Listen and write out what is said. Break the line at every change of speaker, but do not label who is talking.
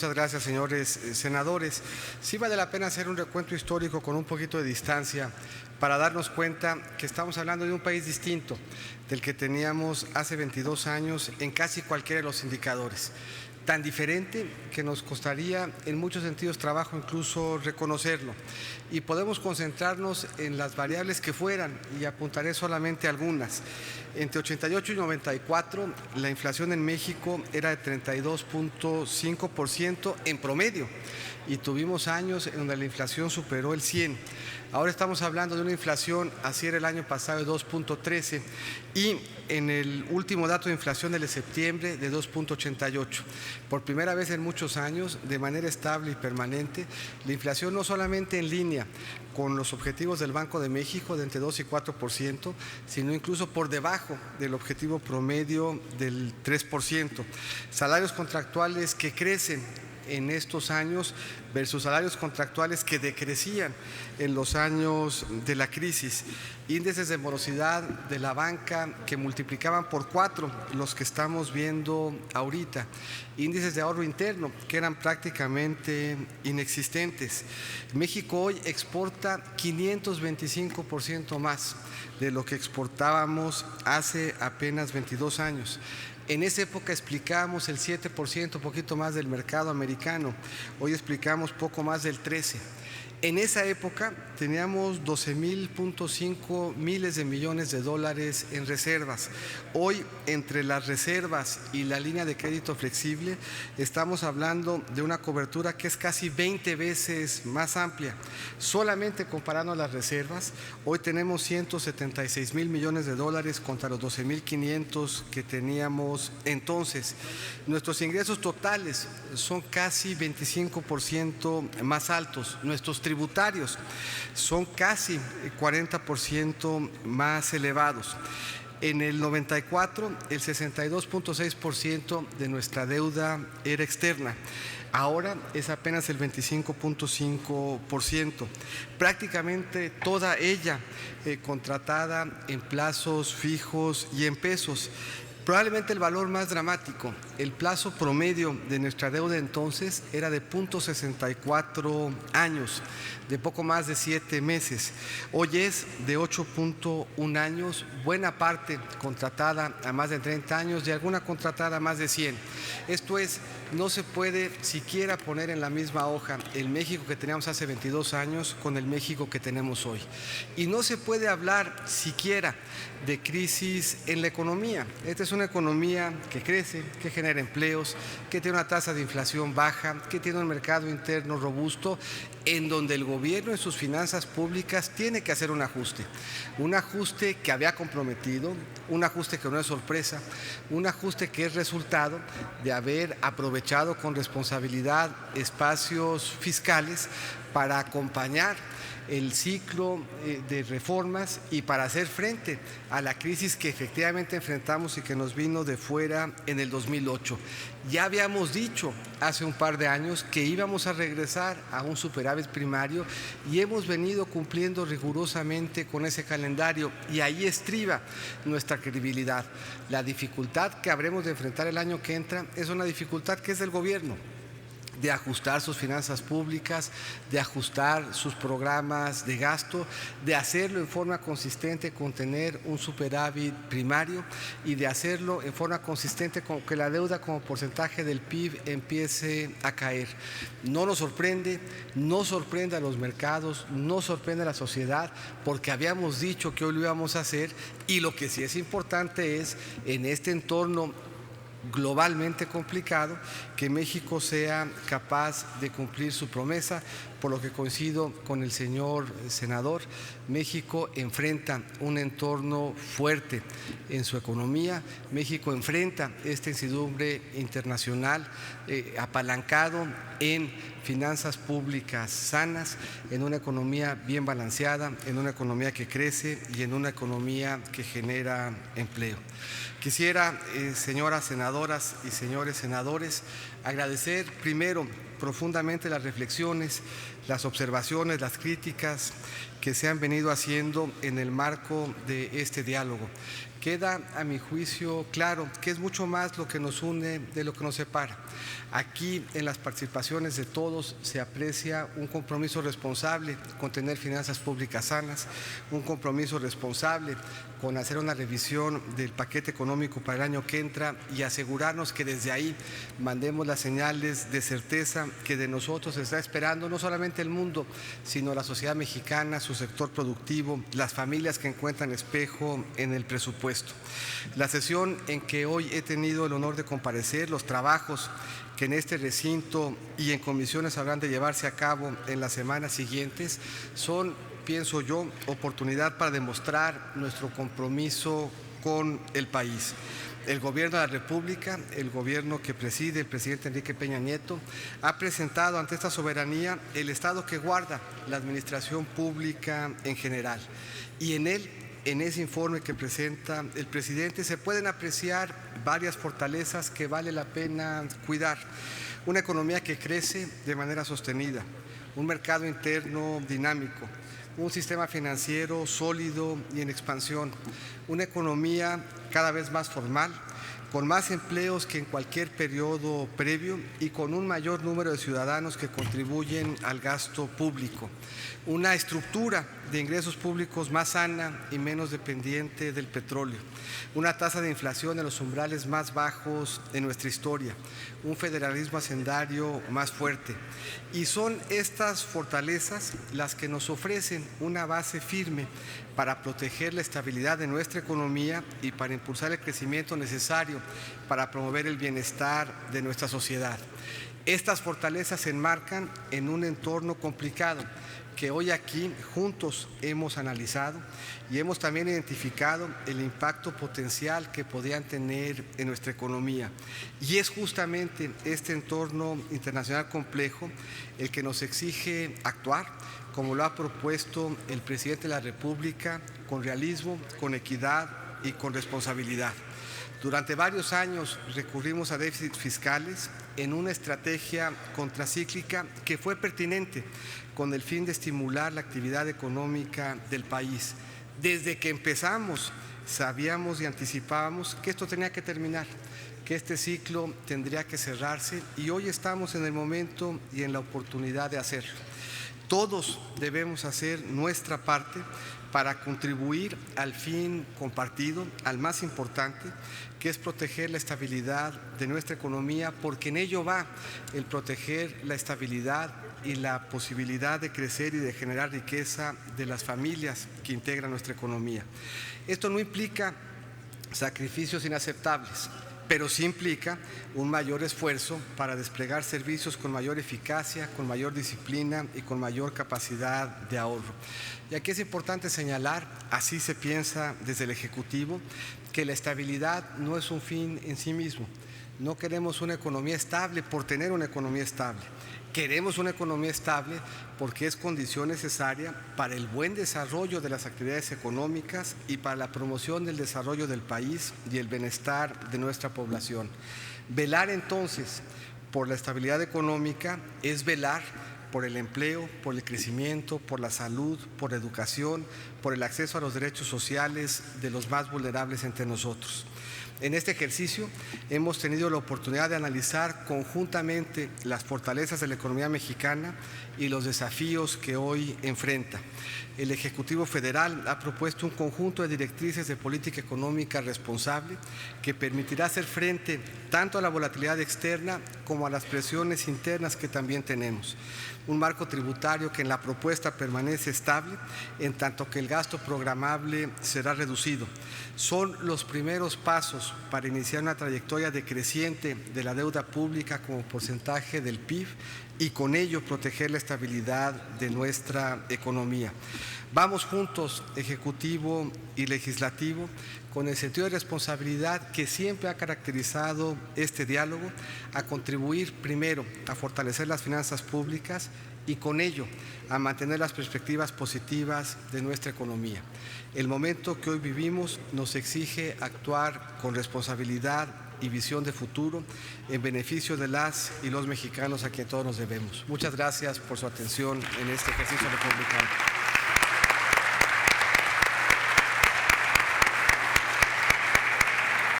Muchas gracias, señores senadores. Sí vale la pena hacer un recuento histórico con un poquito de distancia para darnos cuenta que estamos hablando de un país distinto del que teníamos hace 22 años en casi cualquiera de los indicadores. Tan diferente que nos costaría en muchos sentidos trabajo incluso reconocerlo. Y podemos concentrarnos en las variables que fueran y apuntaré solamente algunas. Entre 88 y 94 la inflación en México era de 32.5% en promedio y tuvimos años en donde la inflación superó el 100%. Ahora estamos hablando de una inflación, así era el año pasado, de 2.13 y en el último dato de inflación del de septiembre de 2.88. Por primera vez en muchos años, de manera estable y permanente, la inflación no solamente en línea con los objetivos del Banco de México de entre 2 y 4%, sino incluso por debajo del objetivo promedio del 3%. Salarios contractuales que crecen en estos años versus salarios contractuales que decrecían en los años de la crisis, índices de morosidad de la banca que multiplicaban por 4 los que estamos viendo ahorita, índices de ahorro interno que eran prácticamente inexistentes. México hoy exporta 525% más de lo que exportábamos hace apenas 22 años. En esa época explicábamos el 7%, poquito más del mercado americano. Hoy explicamos poco más del 13%. En esa época teníamos 12.5 miles de millones de dólares en reservas. Hoy, entre las reservas y la línea de crédito flexible, estamos hablando de una cobertura que es casi 20 veces más amplia. Solamente comparando las reservas, hoy tenemos 176.000 millones de dólares contra los 12.500 que teníamos entonces. Nuestros ingresos totales son casi 25% más altos. Nuestros tributarios son casi 40% más elevados. En el 94, el 62.6% de nuestra deuda era externa. Ahora es apenas el 25.5%, prácticamente toda ella contratada en plazos fijos y en pesos. Probablemente el valor más dramático, el plazo promedio de nuestra deuda entonces era de 0.64 años, de poco más de 7 meses. Hoy es de 8.1 años, buena parte contratada a más de 30 años y alguna contratada a más de 100. Esto es, no se puede siquiera poner en la misma hoja el México que teníamos hace 22 años con el México que tenemos hoy. Y no se puede hablar siquiera de crisis en la economía. Esta es una economía que crece, que genera empleos, que tiene una tasa de inflación baja, que tiene un mercado interno robusto, en donde el gobierno en sus finanzas públicas tiene que hacer un ajuste que había comprometido, un ajuste que no es sorpresa, un ajuste que es resultado de haber aprovechado con responsabilidad espacios fiscales para acompañar el ciclo de reformas y para hacer frente a la crisis que efectivamente enfrentamos y que nos vino de fuera en el 2008. Ya habíamos dicho hace un par de años que íbamos a regresar a un superávit primario y hemos venido cumpliendo rigurosamente con ese calendario y ahí estriba nuestra credibilidad. La dificultad que habremos de enfrentar el año que entra es una dificultad que es del gobierno, de ajustar sus finanzas públicas, de ajustar sus programas de gasto, de hacerlo en forma consistente con tener un superávit primario y de hacerlo en forma consistente con que la deuda como porcentaje del PIB empiece a caer. No nos sorprende, no sorprende a los mercados, no sorprende a la sociedad, porque habíamos dicho que hoy lo íbamos a hacer y lo que sí es importante es en este entorno globalmente complicado, que México sea capaz de cumplir su promesa, por lo que coincido con el señor senador. México enfrenta un entorno fuerte en su economía, México enfrenta esta incertidumbre internacional apalancado en finanzas públicas sanas, en una economía bien balanceada, en una economía que crece y en una economía que genera empleo. Quisiera, señoras senadoras y señores senadores, agradecer primero profundamente las reflexiones, las observaciones, las críticas que se han venido haciendo en el marco de este diálogo. queda a mi juicio claro que es mucho más lo que nos une de lo que nos separa. Aquí en las participaciones de todos se aprecia un compromiso responsable con tener finanzas públicas sanas, un compromiso responsable con hacer una revisión del paquete económico para el año que entra y asegurarnos que desde ahí mandemos las señales de certeza que de nosotros está esperando no solamente el mundo, sino la sociedad mexicana, su sector productivo, las familias que encuentran espejo en el presupuesto. La sesión en que hoy he tenido el honor de comparecer, los trabajos que en este recinto y en comisiones habrán de llevarse a cabo en las semanas siguientes, son, pienso yo, oportunidad para demostrar nuestro compromiso con el país. El Gobierno de la República, el gobierno que preside el presidente Enrique Peña Nieto, ha presentado ante esta soberanía el estado que guarda la administración pública en general. Y en él, en ese informe que presenta el presidente, se pueden apreciar varias fortalezas que vale la pena cuidar. Una economía que crece de manera sostenida, un mercado interno dinámico, un sistema financiero sólido y en expansión, una economía cada vez más formal, con más empleos que en cualquier periodo previo y con un mayor número de ciudadanos que contribuyen al gasto público, una estructura de ingresos públicos más sana y menos dependiente del petróleo, una tasa de inflación en los umbrales más bajos en nuestra historia, un federalismo hacendario más fuerte. Y son estas fortalezas las que nos ofrecen una base firme para proteger la estabilidad de nuestra economía y para impulsar el crecimiento necesario para promover el bienestar de nuestra sociedad. Estas fortalezas se enmarcan en un entorno complicado que hoy aquí juntos hemos analizado y hemos también identificado el impacto potencial que podrían tener en nuestra economía. Y es justamente este entorno internacional complejo el que nos exige actuar, como lo ha propuesto el presidente de la República, con realismo, con equidad y con responsabilidad. Durante varios años recurrimos a déficits fiscales en una estrategia contracíclica que fue pertinente con el fin de estimular la actividad económica del país. Desde que empezamos sabíamos y anticipábamos que esto tenía que terminar, que este ciclo tendría que cerrarse y hoy estamos en el momento y en la oportunidad de hacerlo. Todos debemos hacer nuestra parte para contribuir al fin compartido, al más importante, que es proteger la estabilidad de nuestra economía, porque en ello va el proteger la estabilidad y la posibilidad de crecer y de generar riqueza de las familias que integran nuestra economía. Esto no implica sacrificios inaceptables, pero sí implica un mayor esfuerzo para desplegar servicios con mayor eficacia, con mayor disciplina y con mayor capacidad de ahorro. Y aquí es importante señalar, así se piensa desde el Ejecutivo, que la estabilidad no es un fin en sí mismo. No queremos una economía estable por tener una economía estable. Queremos una economía estable porque es condición necesaria para el buen desarrollo de las actividades económicas y para la promoción del desarrollo del país y el bienestar de nuestra población. Velar entonces por la estabilidad económica es velar por el empleo, por el crecimiento, por la salud, por la educación, por el acceso a los derechos sociales de los más vulnerables entre nosotros. En este ejercicio hemos tenido la oportunidad de analizar conjuntamente las fortalezas de la economía mexicana y los desafíos que hoy enfrenta. El Ejecutivo Federal ha propuesto un conjunto de directrices de política económica responsable que permitirá hacer frente tanto a la volatilidad externa como a las presiones internas que también tenemos. Un marco tributario que en la propuesta permanece estable, en tanto que el gasto programable será reducido. Son los primeros pasos para iniciar una trayectoria decreciente de la deuda pública como porcentaje del PIB y con ello proteger la estabilidad de nuestra economía. Vamos juntos, Ejecutivo y Legislativo, con el sentido de responsabilidad que siempre ha caracterizado este diálogo, a contribuir primero a fortalecer las finanzas públicas y con ello a mantener las perspectivas positivas de nuestra economía. El momento que hoy vivimos nos exige actuar con responsabilidad y visión de futuro en beneficio de las y los mexicanos a quien todos nos debemos. Muchas gracias por su atención en este ejercicio republicano.